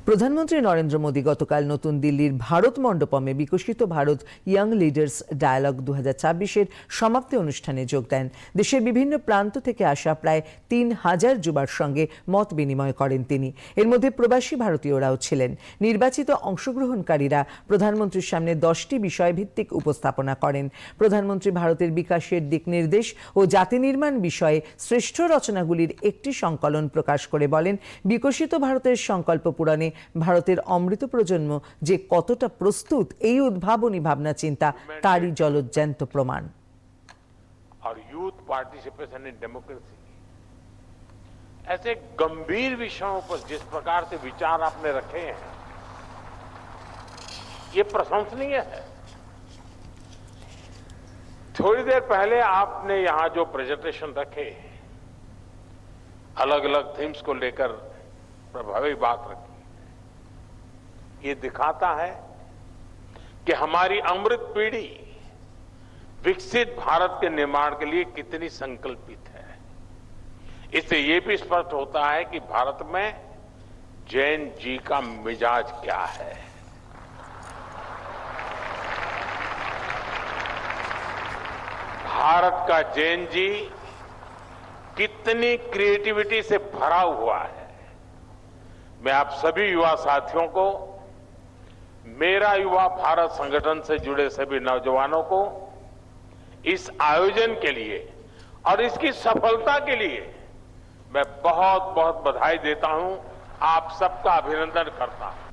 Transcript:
প্রধানমন্ত্রী নরেন্দ্র মোদী গতকাল নতুন দিল্লির ভারত মণ্ডপমে বিকশিত ভারত ইয়াং লিডার্স ডায়ালগ 2024-এর সমাপ্তি অনুষ্ঠানে যোগ দেন। দেশের বিভিন্ন প্রান্ত থেকে আসা প্রায় 3000 যুবার সঙ্গে মত বিনিময় করেন তিনি। এর মধ্যে প্রবাসী ভারতীয়রাও ছিলেন। নির্বাচিত অংশগ্রহণকারীরা প্রধানমন্ত্রীর সামনে 10টি বিষয়ভিত্তিক উপস্থাপনা করেন। প্রধানমন্ত্রী ভারতের বিকাশের দিক নির্দেশ ও জাতি নির্মাণ বিষয়ে শ্রেষ্ঠ রচনাগুলির একটি সংকলন প্রকাশ করে বলেন, বিকশিত ভারতের সংকল্প পূরণে ভারতের অমৃত প্রজন্ম যে কতটা প্রস্তুত, এই উদ্ভাবনী ভাবনা চিন্তা তারই জলজ্যান্ত প্রমাণ। और यूथ पार्टिसिपेशन इन डेमोक्रेसी, ऐसे गंभीर विषयों पर जिस प्रकार से विचार आपने रखे हैं, ये प्रशंसनीय है। थोड़ी देर पहले आपने यहां जो प्रेजेंटेशन रखे, अलग अलग थीम्स को लेकर प्रभावी बात रखी, ये दिखाता है कि हमारी अमृत पीढ़ी विकसित भारत के निर्माण के लिए कितनी संकल्पित है। इससे ये भी स्पष्ट होता है कि भारत में जैन जी का मिजाज क्या है। भारत का जैन जी कितनी क्रिएटिविटी से भरा हुआ है। मैं आप सभी युवा साथियों को, मेरा युवा भारत संगठन से जुड़े सभी नौजवानों को इस आयोजन के लिए और इसकी सफलता के लिए मैं बहुत बहुत बधाई देता हूं, आप सबका अभिनंदन करता हूं।